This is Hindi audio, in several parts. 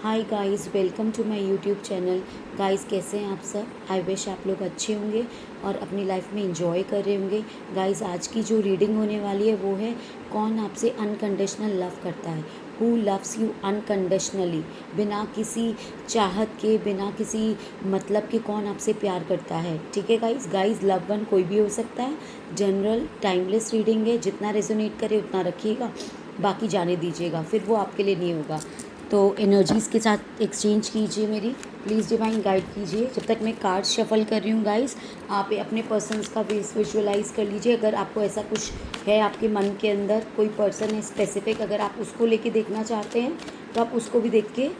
Hi guys, welcome to my YouTube channel. Guys, कैसे हैं आप सब? आई विश आप लोग अच्छे होंगे और अपनी लाइफ में इंजॉय कर रहे होंगे। गाइस, आज की जो रीडिंग होने वाली है वो है, कौन आपसे अनकंडीशनल लव करता है। हु लव्स यू अनकंडीशनली, बिना किसी चाहत के, बिना किसी मतलब के कौन आपसे प्यार करता है। ठीक है गाइस, लव वन कोई भी हो सकता है। जनरल टाइमलेस रीडिंग है, जितना रेजोनेट करे उतना रखिएगा, बाकी जाने दीजिएगा, फिर वो आपके लिए नहीं होगा। तो एनर्जीज़ के साथ एक्सचेंज कीजिए मेरी, प्लीज़ डिवाइन गाइड कीजिए। जब तक मैं कार्ड शफल कर रही हूँ गाइस, आप अपने पर्सन्स का विजुअलाइज कर लीजिए। अगर आपको ऐसा कुछ है आपके मन के अंदर, कोई पर्सन है स्पेसिफिक, अगर आप उसको लेके देखना चाहते हैं तो आप उसको भी देख के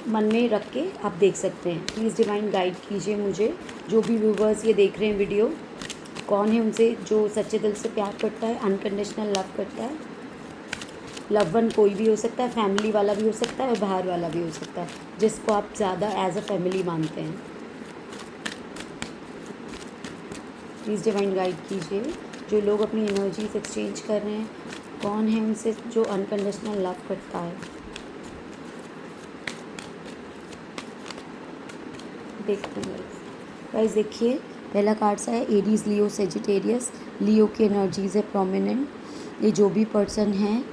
मन में रख के आप देख सकते हैं। प्लीज़ डिवाइन गाइड कीजिए मुझे। जो भी व्यूवर्स ये देख रहे हैं वीडियो, कौन है उनसे जो सच्चे दिल से प्यार करता है, अनकंडीशनल लव करता है। लव वन कोई भी हो सकता है, फैमिली वाला भी हो सकता है और बाहर वाला भी हो सकता है, जिसको आप ज़्यादा एज अ फैमिली मानते हैं। प्लीज़ डिवाइन गाइड कीजिए। जो लोग अपनी एनर्जीज एक्सचेंज कर रहे हैं, कौन है उनसे जो अनकंडीशनल लव करता है। देखते हैं गाइस, देखिए पहला कार्ड सा है एरीज, लियो, सेजिटेरियस। लियो की एनर्जीज है प्रोमिनेंट। ये जो भी पर्सन है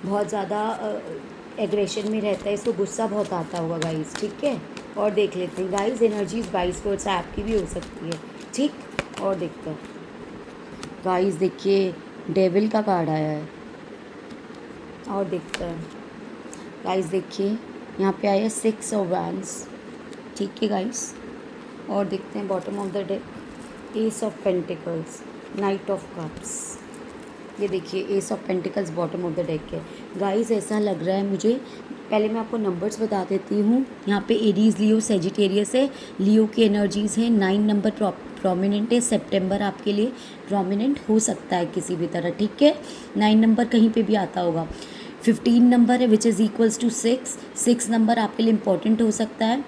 बहुत ज़्यादा एग्रेशन में रहता है, इसको गुस्सा बहुत आता होगा गाइस। ठीक है, और देख लेते हैं गाइस एनर्जीज 22 वर्ड्स आपकी भी हो सकती है। ठीक, और देखते हैं गाइस। देखिए डेविल का कार्ड आया है, और देखते हैं गाइस। देखिए यहाँ पे आया 6 ऑफ वैंड्स। ठीक है गाइस, और देखते हैं bottom of the deck S of pentacles, night of cups. ये देखिए S of pentacles bottom of the deck है। गाइस ऐसा लग रहा है मुझे, पहले मैं आपको नंबर्स बता देती हूँ। यहाँ पे एरीज, लियो, सेजिटेरियस है। लियो की एनर्जीज हैं, 9 नंबर प्रोमिनेंट है। सितंबर आपके लिए प्रोमिनेंट हो सकता है किसी भी तरह। ठीक है, 9 नंबर कहीं पे भी आता होगा। 15 नंबर है which is equals to 6 number आपके लिए इम्पॉर्टेंट हो सकता है,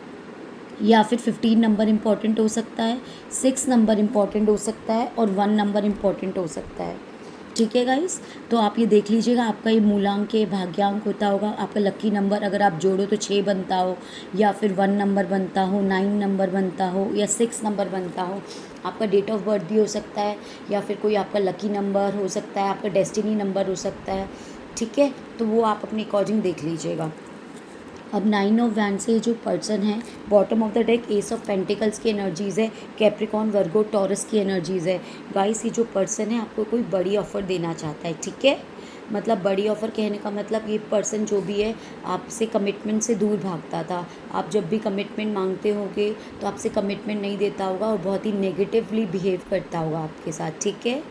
या फिर 15 नंबर इम्पॉर्टेंट हो सकता है, 6 नंबर इम्पॉर्टेंट हो सकता है, और 1 नंबर इम्पॉर्टेंट हो सकता है। ठीक है गाइस, तो आप ये देख लीजिएगा, आपका ये मूलांक है, भाग्यांक होता होगा। आपका लकी नंबर अगर आप जोड़ो तो 6 बनता हो, या फिर 1 नंबर बनता हो, 9 नंबर बनता हो, या 6 नंबर बनता हो। आपका डेट ऑफ बर्थ भी हो सकता है, या फिर कोई आपका लकी नंबर हो सकता है, आपका डेस्टिनी नंबर हो सकता है। ठीक है, तो वो आप अपने अकॉर्डिंग देख लीजिएगा। अब 9 ऑफ वैंड से जो पर्सन है, bottom of the deck S of pentacles की एनर्जीज़ है, कैप्रिकॉन, वर्गो, टॉरस की एनर्जीज़ है। गाइस, ये जो पर्सन है आपको कोई बड़ी ऑफ़र देना चाहता है। ठीक है, मतलब बड़ी ऑफ़र कहने का मतलब ये पर्सन जो भी है आपसे कमिटमेंट से दूर भागता था। आप जब भी कमिटमेंट मांगते होगे तो आपसे कमिटमेंट नहीं देता होगा, और बहुत ही नेगेटिवली बिहेव करता होगा आपके साथ। ठीक है,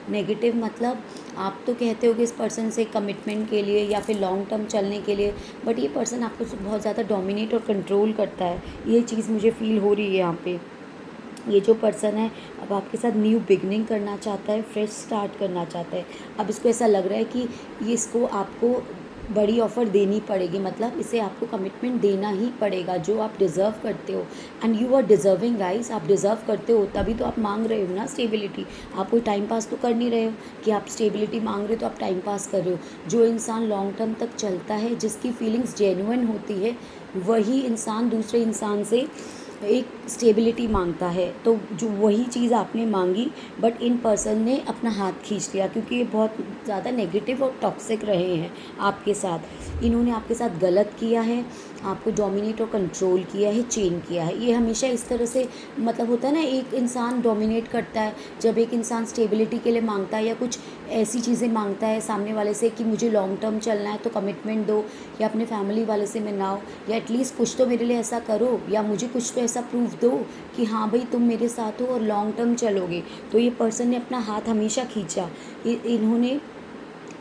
नेगेटिव मतलब आप तो कहते हो कि इस पर्सन से कमिटमेंट के लिए या फिर लॉन्ग टर्म चलने के लिए, बट ये पर्सन आपको बहुत ज़्यादा डोमिनेट और कंट्रोल करता है। ये चीज़ मुझे फील हो रही है यहाँ पे। ये जो पर्सन है अब आपके साथ न्यू बिगनिंग करना चाहता है, फ्रेश स्टार्ट करना चाहता है। अब इसको ऐसा लग रहा है कि ये इसको आपको बड़ी ऑफ़र देनी पड़ेगी, मतलब इसे आपको कमिटमेंट देना ही पड़ेगा जो आप डिज़र्व करते हो। And you are deserving guys, आप डिज़र्व करते हो, तभी तो आप मांग रहे हो ना स्टेबिलिटी। आप कोई टाइम पास तो कर नहीं रहे हो कि आप स्टेबिलिटी मांग रहे हो तो आप टाइम पास कर रहे हो। जो इंसान लॉन्ग टर्म तक चलता है, जिसकी फीलिंग्स जेन्युइन होती है, वही इंसान दूसरे इंसान से एक स्टेबिलिटी मांगता है। तो जो वही चीज़ आपने मांगी, बट इन पर्सन ने अपना हाथ खींच लिया, क्योंकि ये बहुत ज़्यादा नेगेटिव और टॉक्सिक रहे हैं आपके साथ। इन्होंने आपके साथ गलत किया है, आपको डोमिनेट और कंट्रोल किया है, चेन किया है। ये हमेशा इस तरह से, मतलब होता है ना, एक इंसान डोमिनेट करता है जब एक इंसान स्टेबिलिटी के लिए मांगता है या कुछ ऐसी चीज़ें मांगता है सामने वाले से कि मुझे लॉन्ग टर्म चलना है तो कमिटमेंट दो, या अपने फैमिली वाले से मिलाओ, या एटलीस्ट कुछ तो मेरे लिए ऐसा करो, या मुझे कुछ तो ऐसा प्रूफ दो कि हाँ भाई तुम मेरे साथ हो और लॉन्ग टर्म चलोगे। तो ये पर्सन ने अपना हाथ हमेशा खींचा, इन्होंने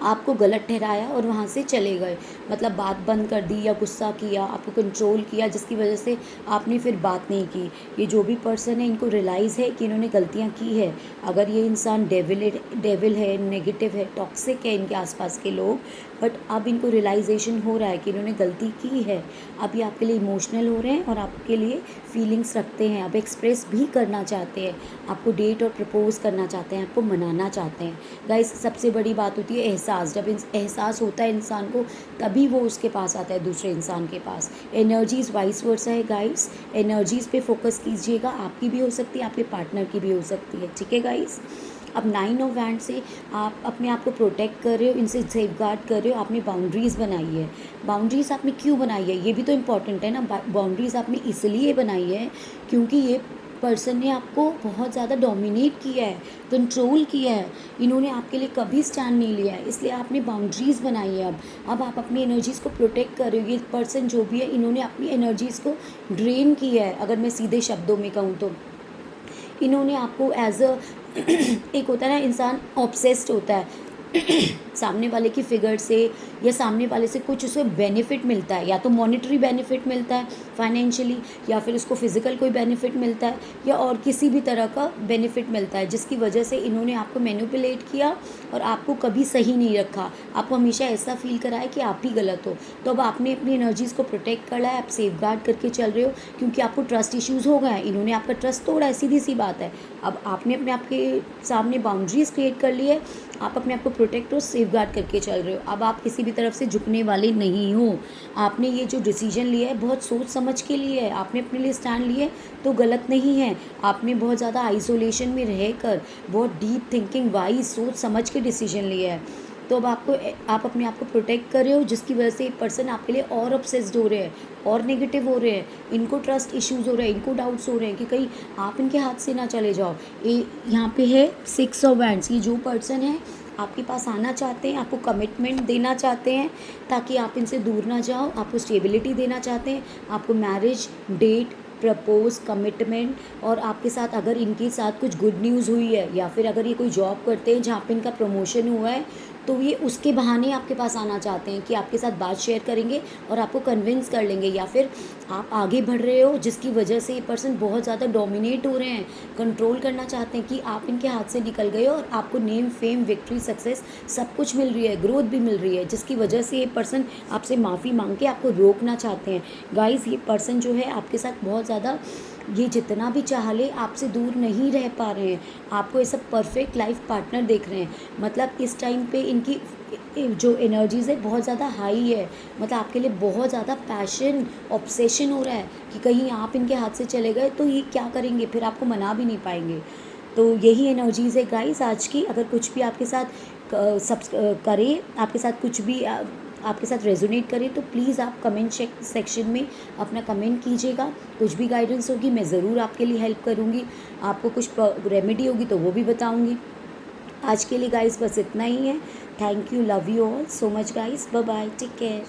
आपको गलत ठहराया और वहाँ से चले गए, मतलब बात बंद कर दी या गुस्सा किया, आपको कंट्रोल किया, जिसकी वजह से आपने फिर बात नहीं की। ये जो भी पर्सन है, इनको रियलाइज़ है कि इन्होंने गलतियाँ की है। अगर ये इंसान डेविल है, नेगेटिव है, टॉक्सिक है इनके आसपास के लोग, बट अब इनको रियलाइजेशन हो रहा है कि इन्होंने गलती की है। अब ये आपके लिए इमोशनल हो रहे हैं और आपके लिए फीलिंग्स रखते हैं, अब एक्सप्रेस भी करना चाहते हैं, आपको डेट और प्रपोज करना चाहते हैं, आपको मनाना चाहते हैं। गाइस, सबसे बड़ी बात होती है एहसास। जब एहसास होता है इंसान को, तभी तभी वो उसके पास आता है, दूसरे इंसान के पास। एनर्जीज़ वाइस वर्सा है गाइस, एनर्जीज़ पे फोकस कीजिएगा, आपकी भी हो सकती है, आपके पार्टनर की भी हो सकती है, ठीक है गाइस। अब 9 ऑफ वैंड से आप अपने आप को प्रोटेक्ट कर रहे हो, इनसे सेफगार्ड कर रहे हो, आपने बाउंड्रीज़ बनाई है। बाउंड्रीज़ आपने क्यों बनाई है, ये भी तो इम्पॉर्टेंट है ना। बाउंड्रीज़ आपने इसलिए बनाई है क्योंकि ये पर्सन ने आपको बहुत ज़्यादा डोमिनेट किया है, कंट्रोल किया है, इन्होंने आपके लिए कभी स्टैंड नहीं लिया है, इसलिए आपने बाउंड्रीज़ बनाई है। अब आप अपनी एनर्जीज़ को प्रोटेक्ट कर रहे हो। ये पर्सन जो भी है, इन्होंने अपनी एनर्जीज़ को ड्रेन किया है, अगर मैं सीधे शब्दों में कहूँ तो। इन्होंने आपको एज अ एक होता है ना, इंसान ऑब्सेस्ड होता है सामने वाले की फिगर से, या सामने वाले से कुछ उसे बेनिफिट मिलता है, या तो मॉनेटरी बेनिफिट मिलता है फाइनेंशियली, या फिर उसको फिजिकल कोई बेनिफिट मिलता है, या और किसी भी तरह का बेनिफिट मिलता है, जिसकी वजह से इन्होंने आपको मैनिपुलेट किया और आपको कभी सही नहीं रखा, आपको हमेशा ऐसा फील कराया कि आप ही गलत हो। तो अब आपने अपनी एनर्जीज़ को प्रोटेक्ट करा है, आप सेफ गार्ड करके चल रहे हो, क्योंकि आपको ट्रस्ट इश्यूज़ हो गए हैं, इन्होंने आपका ट्रस्ट तोड़ा है, सीधी सी बात है। अब आपने अपने आप के सामने बाउंड्रीज़ क्रिएट कर ली है, आप अपने आप को प्रोटेक्ट और सेफ गार्ड करके चल रहे हो। अब आप किसी भी तरफ से झुकने वाले नहीं हो। आपने ये जो डिसीजन लिया है बहुत सोच समझ के लिए है, आपने अपने लिए स्टैंड लिए तो गलत नहीं है। आपने बहुत ज़्यादा आइसोलेशन में रहकर बहुत डीप थिंकिंग वाइज सोच समझ के डिसीजन लिया है। तो अब आप अपने आप को प्रोटेक्ट कर रहे हो, जिसकी वजह से एक पर्सन आपके लिए और ऑब्सेस्ड हो रहे हैं, और नेगेटिव हो रहे हैं, इनको ट्रस्ट इश्यूज़ हो रहे हैं, इनको डाउट्स हो रहे हैं कि कहीं आप इनके हाथ से ना चले जाओ। यहाँ पे है 6 ऑफ वैंड्स। ये जो पर्सन है आपके पास आना चाहते हैं, आपको कमिटमेंट देना चाहते हैं ताकि आप इनसे दूर ना जाओ, आपको स्टेबिलिटी देना चाहते हैं, आपको मैरिज डेट प्रपोज कमिटमेंट, और आपके साथ अगर इनके साथ कुछ गुड न्यूज़ हुई है, या फिर अगर ये कोई जॉब करते हैं जहाँ पे इनका प्रमोशन हुआ है, तो ये उसके बहाने आपके पास आना चाहते हैं कि आपके साथ बात शेयर करेंगे और आपको कन्विंस कर लेंगे, या फिर आप आगे बढ़ रहे हो जिसकी वजह से ये पर्सन बहुत ज़्यादा डोमिनेट हो रहे हैं, कंट्रोल करना चाहते हैं कि आप इनके हाथ से निकल गए हो और आपको नेम फेम विक्ट्री सक्सेस सब कुछ मिल रही है, ग्रोथ भी मिल रही है, जिसकी वजह से ये पर्सन आपसे माफ़ी मांग के आपको रोकना चाहते हैं। गाइस, ये पर्सन जो है आपके साथ बहुत ज़्यादा, ये जितना भी चाह ले आपसे दूर नहीं रह पा रहे हैं, आपको ये सब परफेक्ट लाइफ पार्टनर देख रहे हैं। मतलब इस टाइम पे इनकी जो एनर्जीज़ है बहुत ज़्यादा हाई है, मतलब आपके लिए बहुत ज़्यादा पैशन ऑब्सेशन हो रहा है कि कहीं आप इनके हाथ से चले गए तो ये क्या करेंगे, फिर आपको मना भी नहीं पाएंगे। तो यही एनर्जीज़ है गाइस आज की। अगर कुछ भी आपके साथ करे, आपके साथ कुछ भी आपके साथ रेजोनेट करे, तो प्लीज़ आप कमेंट सेक्शन में अपना कमेंट कीजिएगा। कुछ भी गाइडेंस होगी मैं ज़रूर आपके लिए हेल्प करूँगी, आपको कुछ रेमेडी होगी तो वो भी बताऊँगी। आज के लिए गाइस बस इतना ही है। Thank you, love you all so much guys, bye bye, take care.